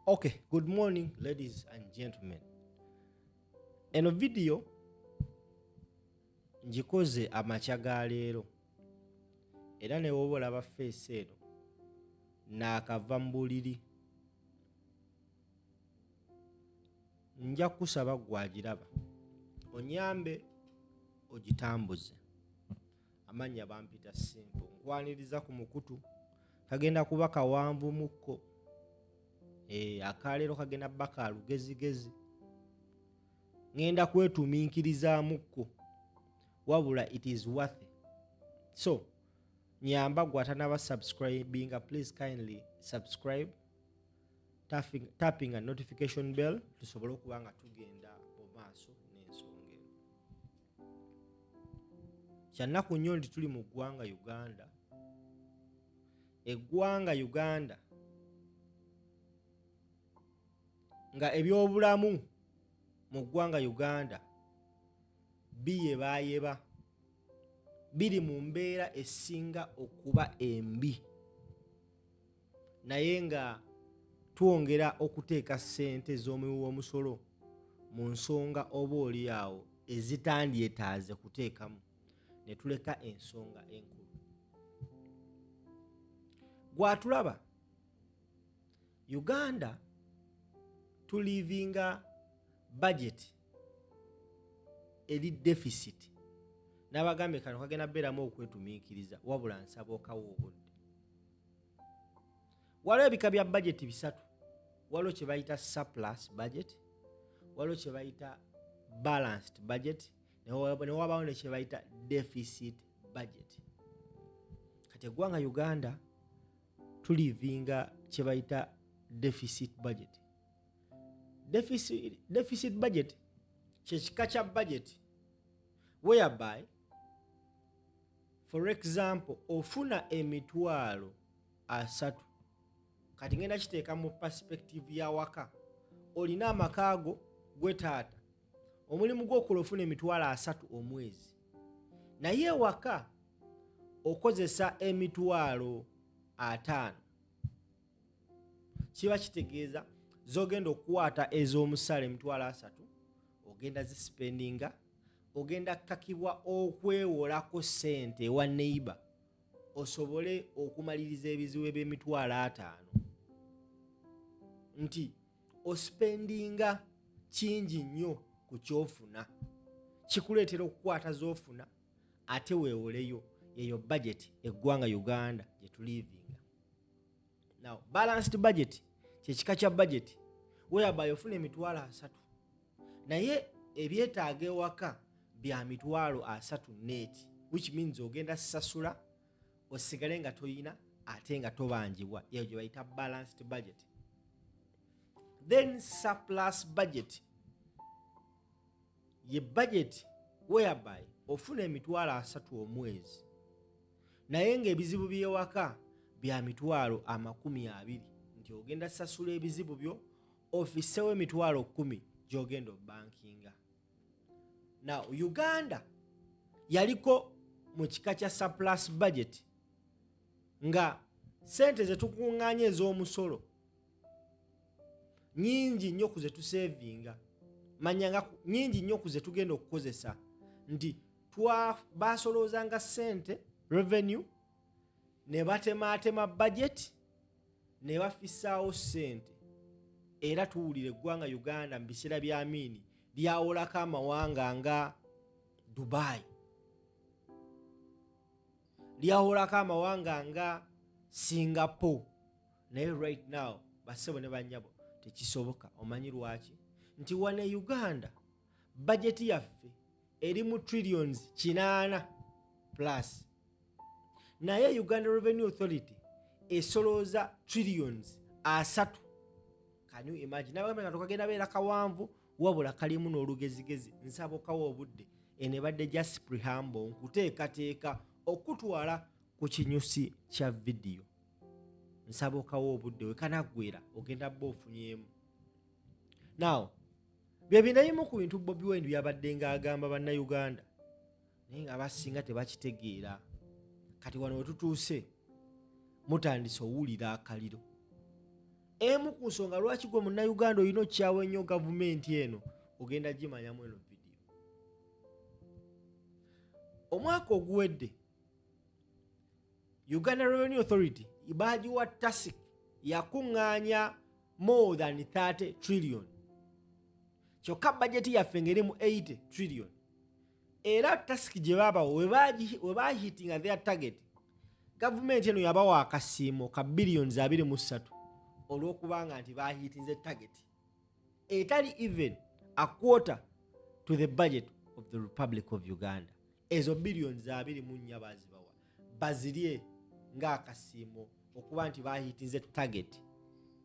Okay, good morning ladies and gentlemen. Eno video njikoze amakya ga leero era ne woba olaba face eno naakava mu buliri. Nja kusaba gwagiraba onyambe ogitambuze. Amanya bampita simple, nkwaniriza ku mukutu kagenda kuba kawanvu mukko. Akaleero kagenda baka lugezigezi. Ngenda kwetumiikirizaamuko wabula it is worth it. So nyamba gwatanaba subscribing, please kindly subscribe, tapping a notification bell tusobole okuba nga tugenda mu maaso n'ensonga eno. Kyannaku nnyo nti tuli mu ggwanga Uganda. Eggwanga Uganda nga ebyobulamu mu ggwanga Uganda biyebayeba, biri mu mbeera esinga okuba embi, naye nga twongera okuteeka ssente z'omuwi w'omusolo mu nsonga oba oli awo ezitandyetaaze kuteekamu ne tuleka ensonga enkulu. Gwatulaba Uganda tulivinga budget eri deficit. N'abagambe kano kagenda beeramu okwetumiikiriza wabula nsaba okawo obudde. Waliwo ebika bya budget bisatu. Waliwo kye bayita surplus budget, waliwo kye bayita balanced budget, ne wabaawo ne kye bayita deficit budget. Kati eggwanga Uganda tulivinga kye bayita deficit budget. Deficit budget kyekika kya budget whereby for example ofuna emitwalo 3, kati ngenda kiteeka mu perspective ya waka. Olina amakaago gwe taata, omulimu gw'okola ofuna emitwalo 3 omwezi, naye waka okozesa emitwalo 5. Kiba kitegeeza zogenda okukwata ez'omusale emitwalo 3 ogenda zispendinga, ogenda kakibwa okwewolako ssente ewa neighbor osobole okumaliriza ebizibu eby'emitwalo 5, nti ospendinga kingi nnyo ku kyofuna, kikuleetera okukwata z'ofuna ate weewoleyo. Eyo budget eggwanga Uganda gye tulivinga. Now balanced budget kyekika kya budget whereby ofuna emitwalo 3 naye ebyetaaga ewaka bya mitwalo 3 net, which means ogenda sasula osigale nga toyina ate nga tobanjibwa. Eyo gye bayita balanced budget. Then surplus budget ye budget whereby ofuna emitwalo 3 omwezi naye ng'ebizibu by'ewaka bya mitwalo 20, nti ogenda sasula ebizibu byo ofisewo emitwalo 10 gy'ogenda bankinga. Now Uganda yaliko mu kika kya surplus budget nga sente ze tukuŋŋaanya ez'omusolo nyingi nnyo ku ze tusevinga, manyanga nyingi nnyo ku ze tugenda okukozesa, nti baasoloozanga sente revenue ne batemaatema budget ne bafissaawo sente. Era tuwulira eggwanga Uganda mu biseera bya Amini lyawolako amawanga nga Dubai, lyawolako amawanga nga Singapore, naye right now bassebo ne bannyabo tekisoboka. Omanyi lwaki? Nti wane Uganda budget yaffe eri mu trillions 8 plus, naye Uganda Revenue Authority esolooza trillions 3. Can you imagine? Nabagambe nga tokagenda beera kawanvu wabula kalimu n'olugezigezi. Nsaba okawo obudde enebadde just preamble nkuteekateeka okutwala ku kinyusi kya video. Nsaba okawo obudde wekanaggwera ogenda bba ofunyemu. Now bye binayimu ku bintu Bobi Wine byabadde ng'agamba bannayuganda naye nga abasinga tebakitegeera. Kati wano we tutuuse mutandise owulira akaliro. emu ku nsonga lwaki gwe munnayuganda olina okyawa ennyo gavumenti eno ogenda gimanyamu eno vidiyo. Omwaka oguwedde Uganda Revenue Authority baagiwa TASIC yakuŋŋaanya more than 30 trillion. Kyokka bajeti yaffe ng'erimu 80 trillion. Era TASIC gye baabawo we baahitinga their target, gavumenti eno yabawa akasiimo ka billions 23 olw'okubanga nti baahitinze target etali even a quarter to the budget of the Republic of Uganda. Ezo billions 24 baazibawa bazirye ng'akasiimo okuba nti baahitinze target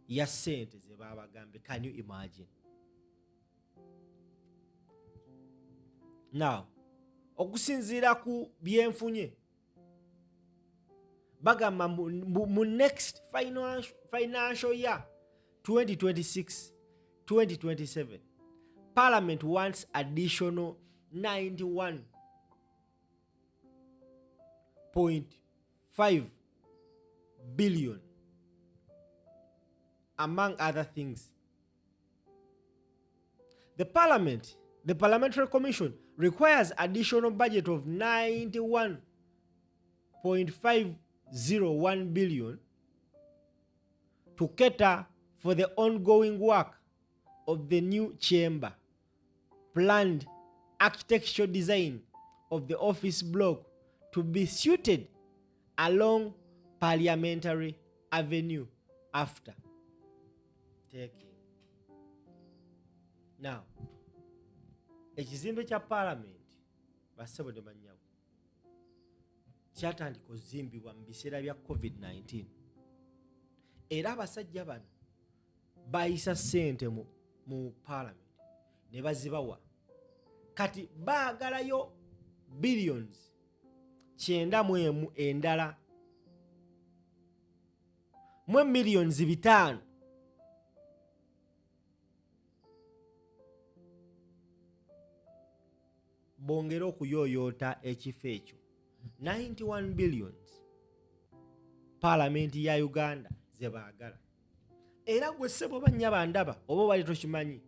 ya ssente ze baabagambye. Can you imagine? Now, okusinziira ku byenfunye bagamba mu next financial year 2026-2027 Parliament wants additional 91.5 billion among other things. The Parliamentary Commission requires additional budget of 91.501 billion to cater for the ongoing work of the new chamber, planned architectural design of the office block to be suited along Parliamentary Avenue after taking. Now, ekizimbe kya Parliament bassebo ne bannyawo kyatandika okuzimbibwa mu biseera bya COVID-19 era abasajja bano bayisa ssente mu Parliament ne bazibawa, kati baagalayo billions 91 endala mu millions 5 bongera okuyooyoota ekifo ekyo. 91 billions Parliament ya Uganda ze baagala. Era gwe ssebo bannya bandaba oba bali tokimanyi,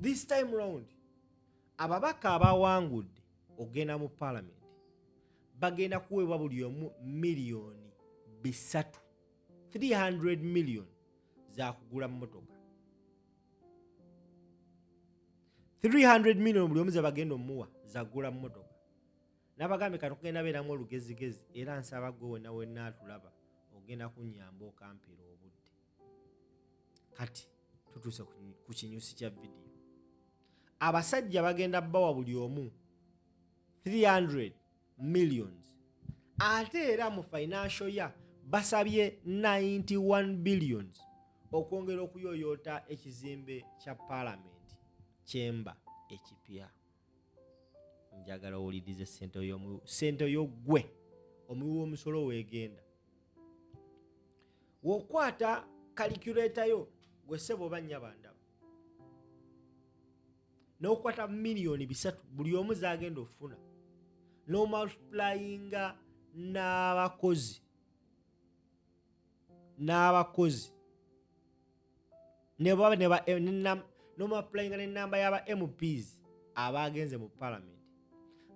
this time round ababaka abawangudde ogenda mu Parliament bagenda kuweebwa buli omu miliyoni 300, 300 million za kugula mmotoka. 300 million buli omu ze bagenda omuwa za kugula mmotoka. Nabagambe kati okugenda beeramu olugezigezi era nsaba gwe wonna wenna atulaba ogenda kunnyamba okampeera obudde. Kati tutuuse ku kinyusi kya vidiyo. Abasajja bagenda bawa buli omu 300 millions ate era mu financial year basabye 91 billions okwongera okuyooyoota ekizimbe kya Parliament chamber ekipya. Njagala owulirize ssente y'ogwe omuwi w'omusolo weegenda. W'okwata calculator yo gwe ssebo bannya bandaba n'okwata miliyoni 3 buli omu z'agenda ofuna n'omultiplyinga n'abakozi n'omultiplyinga n'ennamba y'aba MPs abagenze mu Parliament.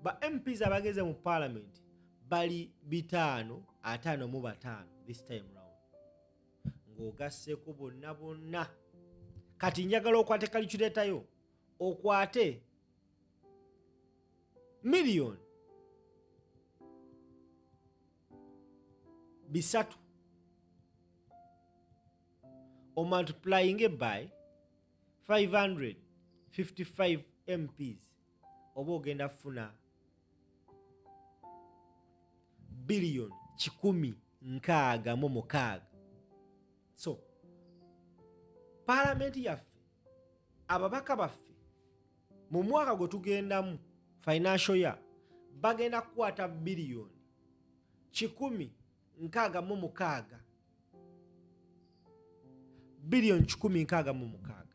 Ba MPs abagenze mu Parliament bali 555 this time round ng'ogasseeko bonna. Kati njagala okwate calculator yo okwate miliyoni 3 omultiplying by 555 MPs oba ogenda funa biliyoni 166. So Parliament yaffe ababaka baffe mu mwaka gwe tugendamu financial year bagenda kukwata biliyoni 166. Biliyoni 166.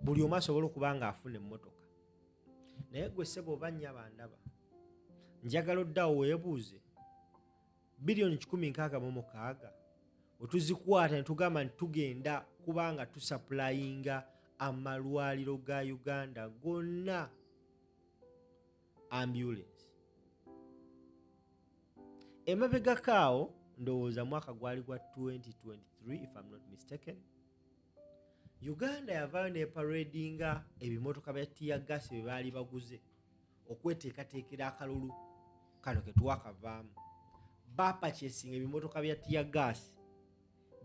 Buli omu asobola okuba nga afuna emmotoka. Naye gwe ssebo bannya bandaba njagala oddawo weebuuze biliyoni 166 wetuzikwata ne tugamba nti tugenda kubanga tusapulayinga amalwaliro ga Uganda gonna ambulance. Emabegakaawo ndowooza mwaka gwali gwa 2023 if I'm not mistaken, Uganda yavaayo neparadinga ebimotoka bya tiyagasi bye baali baguze okweteekateekera akalulu kano ke twakavaamu. Bapachesinga ebimotoka bya tiyagasi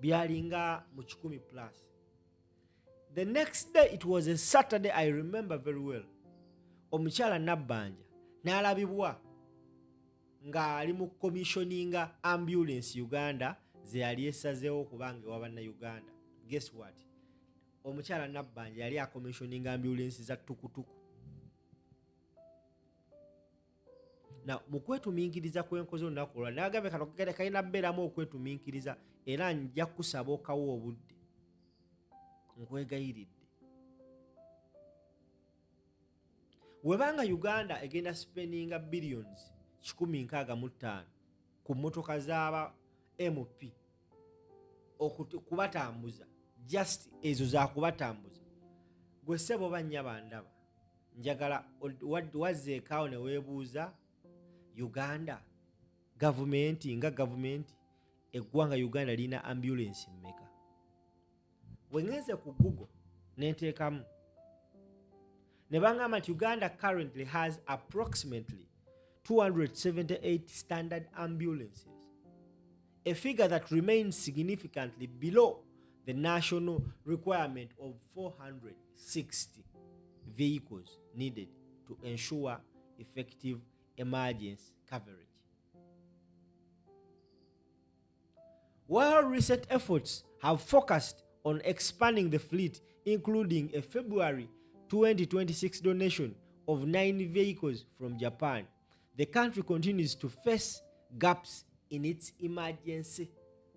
byalinga mu 100 plus. The next day, it was a Saturday, I remember very well, omukyala Nabbanja n'alabibwa ng'ali mu commissioninga ambulance Uganda ze yali esazeewo kubanga ewa bannayuganda. Guess what? Omukyala Nabbanja yali acommissioninga ambulance za tukutuku. Na mu kwetuminkiriza kwenkoze olunaku olwa n'agambye kano kalina bbeeramu okwetuminkiriza era nja kusaba okawo obudde nkwegayiridde. Webanga Uganda egenda spendinga billions 165 ku mmotoka z'aba MP kubatambuza, just ezo za kubatambuza, gwe ssebo bannya bandaba njagala wazzeekaawo ne weebuuza Uganda gavumenti nga gavumenti eggwanga Uganda lina ambulance mmeka? Wengenze ku Google nenteekamu ne bangamba nti Uganda currently has approximately 278 standard ambulances, a figure that remains significantly below the national requirement of 460 vehicles needed to ensure effective emergency coverage. While recent efforts have focused on expanding the fleet, including a February 2026 donation of 9 vehicles from Japan, the country continues to face gaps in its emergency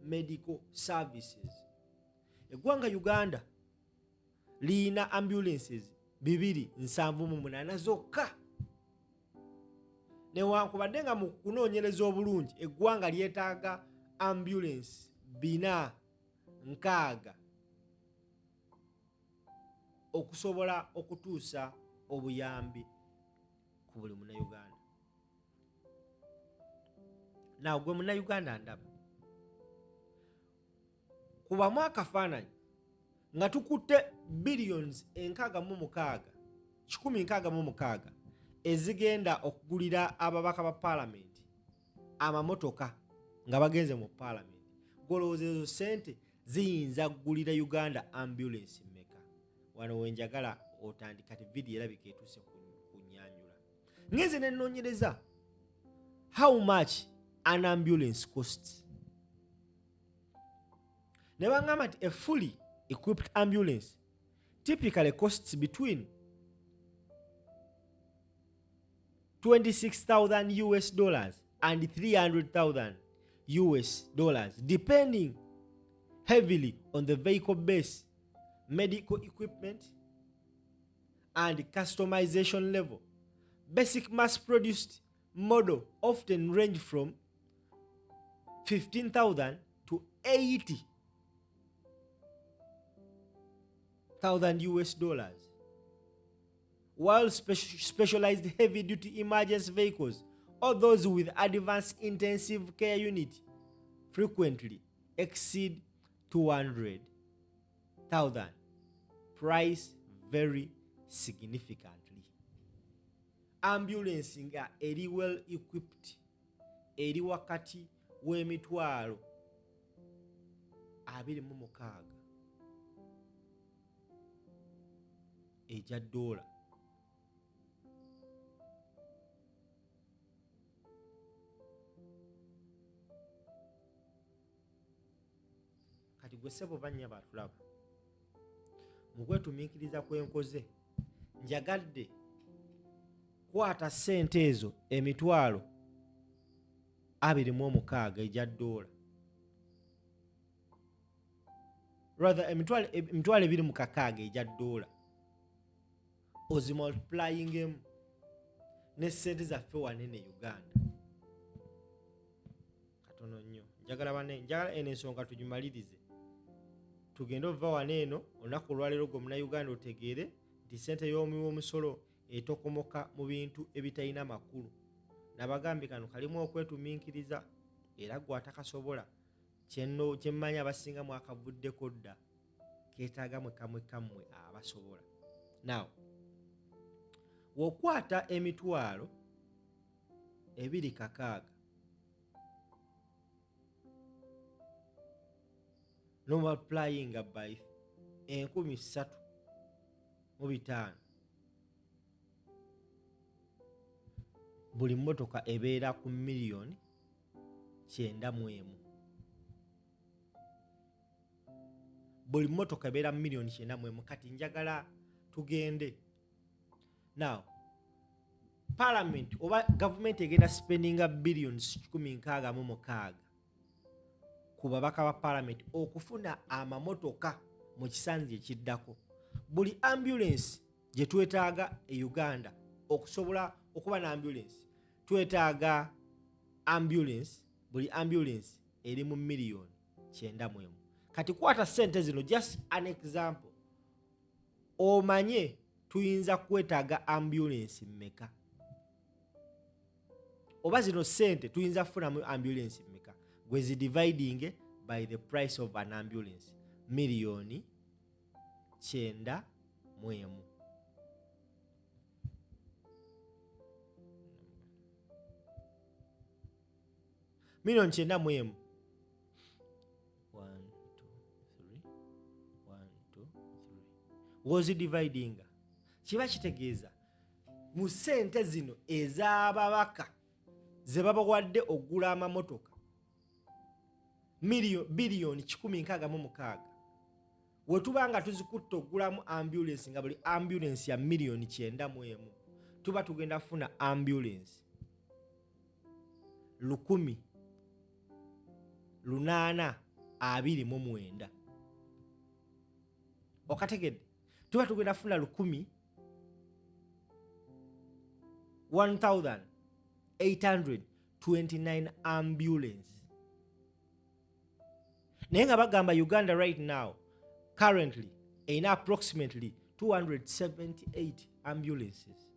medical services. Eggwanga Uganda lina ambulances 278 zokka. Newankubadde nga mu kunoonyereza obulungi eggwanga lyetaaga ambulance 460 okusobola okutuusa obuyambi ku buli munnayuganda. Naawe gwe munnayuganda ndaba kubamu akafaananyi nga tukutte billions 166 ezigenda okugulira ababaka ba parliament amamotoka nga bagenze mu parliament. Golowooza ezo ssente ziyinza kugulira Uganda ambulance mmeka? Wano wenjagala otandika ti vidiyo erabika etuuse ku nnyanyula. Ngenze ne nnoonyereza how much an ambulance costs. Ne bangamba nti a fully equipped ambulance typically costs between $26,000 and $300,000, depending heavily on the vehicle base, medical equipment, and customization level. Basic mass-produced model often range from $15,000 to $80,000, while specialized heavy-duty emergency vehicles or those with advanced intensive care unit frequently exceed $200,000. Price vary significantly. Ambulance nga eri well equipped eri wakati w'emitwalo 26 ejja $. Kati gwe ssebo bannya batulaba mu kwetumiikiriza kwenkoze njagadde kwata ssente ezo emitwalo 26 ejja $. Rather emitwalo 26 ejja $. Ozimultiplyingemu ne ssente zaffe wanene Uganda. Katono nnyo. Njagala eno ensonga tugimalirize. Tugende ova waneeno olunaku olwaleero gwe Munnayuganda otegeere nti ssente y'omusolo etokomoka mu bintu ebitalina makulu. Nabagambye kano kalimu okwetuminkiriza era gwe atakasobola kye mmanyi abasinga mwakavuddeko dda keetaaga mwekammwe abasobola. Now w'okwata emitwalo 260 no multiplying by 3,500 buli mmotoka ebeera ku miliyoni 91. Buli mmotoka ebeera mu miliyoni 91. Kati njagala tugende. Now parliament oba government egenda spendinga billions 166 ku babaka ba parliament okufuna amamotoka mu kisanzi ekiddako. Buli ambulance gye twetaaga e Uganda okusobola okuba na ambulance twetaaga ambulance, buli ambulance eri mu miliyoni 91. Kati kwata ssente zino, just an example, omanye tuyinza kwetaaga ambulance mmeka, oba zino ssente tuyinza kufunamu ambulance mmeka, gwezi dividing by the price of an ambulance, miliyoni 91. Miliyoni 91. 1 2 3 wozi dividing kiba kitegeeza mu ssente zino ez'ababaka ze babawadde ogula amamotoka biliyoni 166 we tuba nga tuzikutte ogulamu ambulance nga buli ambulance ya miliyoni 91 tuba tugenda kufuna ambulance 1,829. Okategedde tuba tugenda kufuna 1,829 ambulance. Naye nga bagamba Uganda right now currently erina approximately 278 ambulances,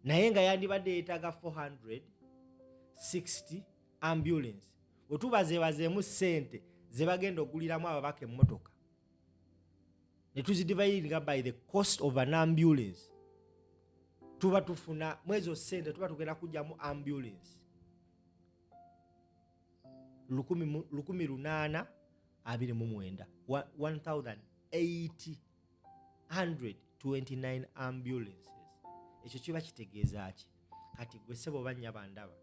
naye nga yandibadde yeetaaga 460 ambulance. Bwe tubazeebazeemu ssente ze bagenda oguliramu ababaka emmotoka ne tuzidividinga by the cost of an ambulance, tuba tufuna mu ezo ssente tuba tugenda kujjamu ambulance 1,829 1,829 ambulances. Ekyo kiba kitegeeza ki? Kati gwe ssebo bannya bandaba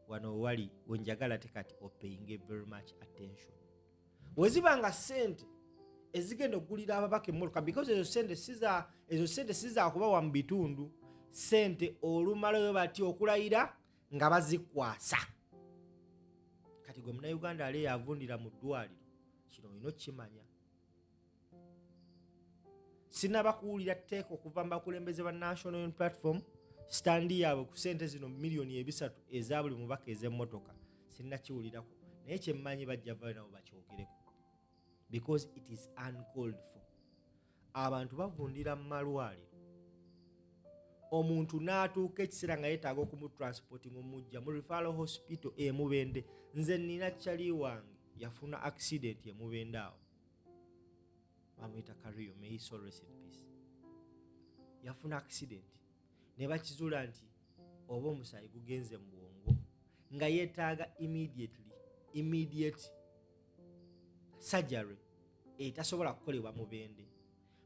wano wali wenjagala tekati opaying very much attention. Wezibanga ssente ezigenda okugulira ababaka emmotoka, because ezo ssente siza kubawa mu bitundu, ssente olumalayo bati okulayira nga bazikwasa. Kati gwe Munnayuganda ali yavundira mu ddwaliro kino olina okukimanya. Sinnabakuwulira tteeka okuva mu bakulembeze ba National Union Platform standi yaabwe ku ssente zino miliyoni 3 eza buli mubaka ez'emmotoka, sinnakiwulirako. Naye kyemmanyi bajja vayo nabo bakyogereko, because it is uncalled for. Abantu bavundira mu malwaliro, omuntu n'atuuka ekiseera nga yeetaaga okumutransporting omujja mu referral hospital Mubende. Nze nina kyali wange yafuna accident Mubende awo, bamuyita Kariyo, may he so rest in peace. Yafuna accident ne bakizuula nti oba omusaayi gugenze mu bwongo nga yeetaaga immediate surgery etasobola kukolebwa Mubende.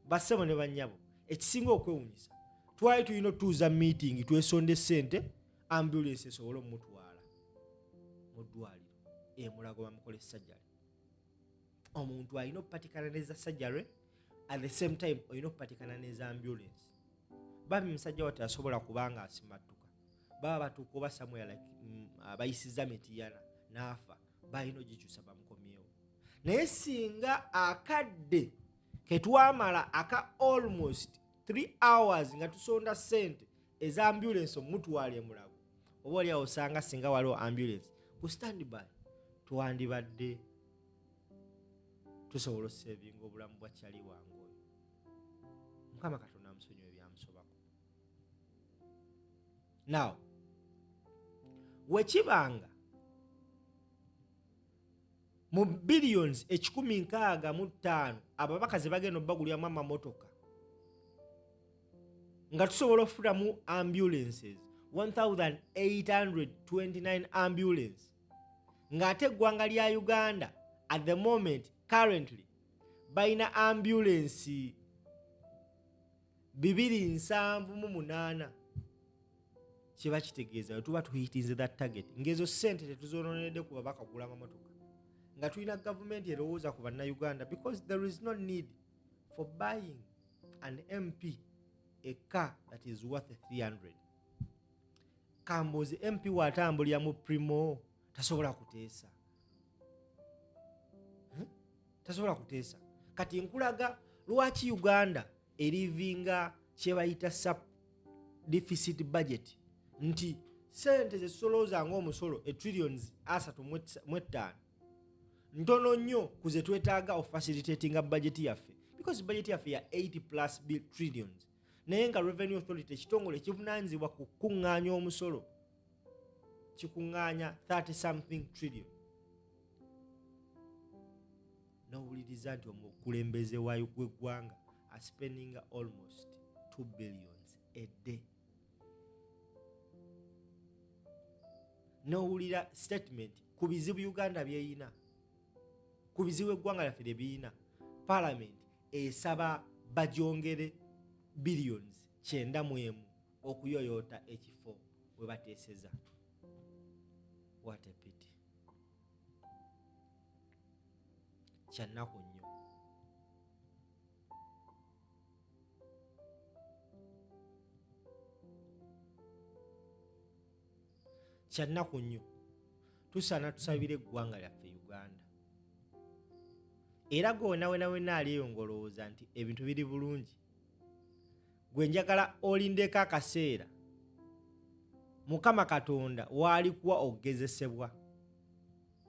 Bassebo ne bannyabo, ekisinga okwewunyisa twali tulina otuuza meeting twesonde ssente ambulance esobole omutwala mu ddwaliro Mulago bamukole surgery. Omuntu alina okupatikana neza surgery, at the same time olina okupatikana neza ambulance. Babi musajja wati asobola kubanga asimattuka, baba batuuka oba somewhere like bayisiza Metiyana n'afa, balina ogikyusa bamukomyewo. Naye singa akadde ketwamala aka almost 3 hours nga tusonda ssente eza ambulance omutwale mulago oba oli osanga singa waliwo ambulance ku standby twandibadde tusobola okusevinga obulamu bwa kyali wange oyo. Mukama Katonda amusonyiwe byamusobako. Now wekibanga mu billions 165 ababaka ze bagenda obbagulyamu amamotoka nga tusobola okufulamu ambulances 1829 ambulance ng'ate eggwanga lya Uganda at the moment currently balina ambulance 278 kiba kitegeeza tuba tuhitinze that target ng'ezo ssente tetuzononedde ku babaka kugula amamotoka nga tulina gavumenti erowooza ku bannayuganda because there is no need for buying an MP a car that is worth 300. Kambozi MP watambulira mu primo tasobola kuteesa. Tasobola kuteesa. Kati nkulaga lwaki Uganda erivinga kyebayita sub deficit budget nti sente zesolooza ng'omusolo trillions 3.5 ntono nnyo kuze twetaaga of facilitating budget yaffe because budget yaffe ya 80+ trillions naye nga revenue authority ekitongole kivunaanyizibwa ku kuŋŋaanya omusolo kikuŋŋaanya 30 something trillion. N'owuliriza nti omukulembeze w'eggwanga spending almost 2 billions a day. N'owulira statement ku bizibu Uganda byeyina ku bizibu eggwanga lyaffe lye biyina parliament esaba bagyongere billions 91 okuyoyoota ekifo we bateeseza. What a pity. Kyannaku nnyo. Kyannaku nnyo. Tusaana tusabire eggwanga lyaffe Uganda. Era gwe wena aliyo ngolowooza nti ebintu biri bulungi. Gwe njagala olindeko akaseera. Mukama Katonda waalikuwa okugezesebwa.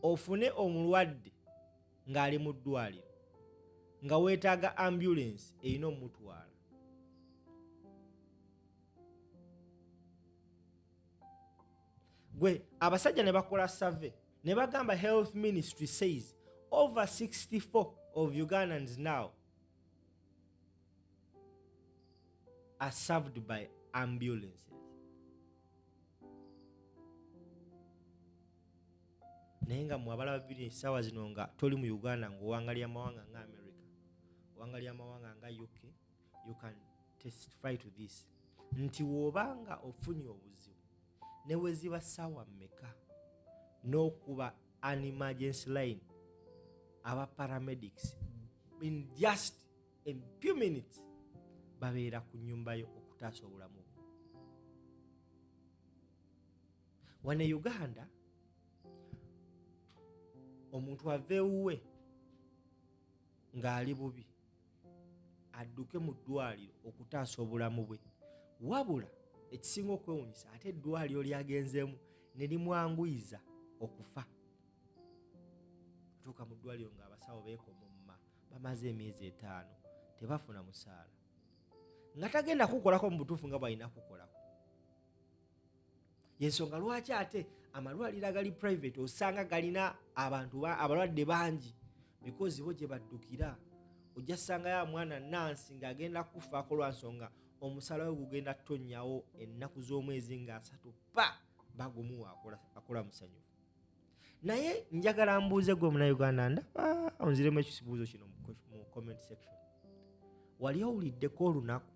Ofune omulwadde ng'ali mu ddwaliro. Nga weetaaga ambulance erina omutwala. Gwe abasajja ne bakola survey ne bagamba health ministry says over 64 of Ugandans now are served by ambulances. Naye nga mwabala babiri essaawa zino nga toli mu Uganda ng'owangalya amawanga nga America, owangalya amawanga nga UK, you can testify to this. Nti w'obanga ofunye obuzibu ne weziba ssaawa mmeka n'okuba an emergency line aba paramedics in just a few minutes babeera ku nnyumba yo okutaasa obulamu. Wano Uganda omuntu aveewuwe ng'ali bubi adduke mu ddwaliro okutaasa obulamu bwe, wabula ekisinga okwewuunyisa ate eddwaliro lyagenzeemu ne limwanguyiza okufa. Tuuka mu ddwaliro ng'abasawo beekomomma bamaze emyezi 5 tebafuna musaala nga tagenda kukolako mu butuufu nga bw'alina kukolako. Yensonga lwaki ate amalwaliro agali private osanga galina abalwadde bangi because bo gye baddukira ojja ssangayo mwana nansi ng'agenda kufaako lwa nsonga omusala we gugenda tonnyawo ennaku z'omwezi nga 3 bagumuwa akola musanyufu. Naye njagala mbuuze gwe Munnayuganda ndaba onziremu ekibuuzo kino mu comment section. Wali owuliddeko olunaku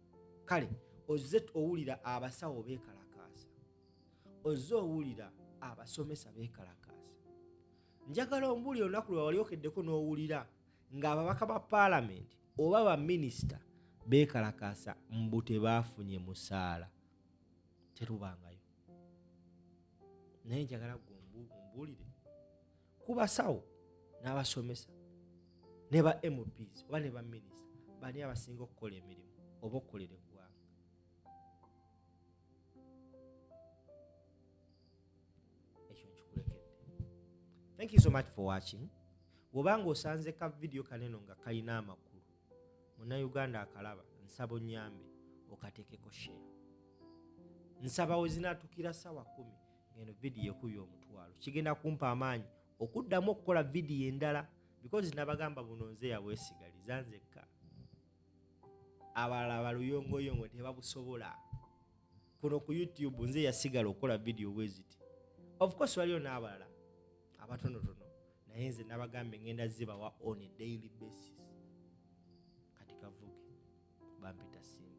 kale ozze owulira abasawo beekalakaasa, ozze owulira abasomesa beekalakaasa. Njagala ombuulire olunaku lwe wali okeddeko n'owulira ng'ababaka ba paalamenti oba baminisita beekalakaasa mbu tebaafunye musaala. Terubangayo. Naye njagala gwe ombuulire ku basawo n'abasomesa ne ba MPs oba ne ba minisita, bani abasinga okukola emirimu oba okukolera eggwanga? Thank you so much for watching. Bw'obanga osanze ka video kaneno nga kalina amakulu munnayuganda akalaba nsaba onnyambe okateekeko share. Nsaba we zinaatukira ssaawa 10 ng'eno vidiyo ekubye omutwalo kigenda kumpa amaanyi okuddamu okukola vidiyo endala because nabagamba buno nze yabwesigaliza nzekka. Abalala baluyongoyongo tebabusobola. Kuno ku YouTube nze yasigala okukola vidiyo bweziti. Of course waliyo n'abalala abatonotono naye nze nabagambe ngenda zibawa on a daily basis. Kati kavuge bampita simu.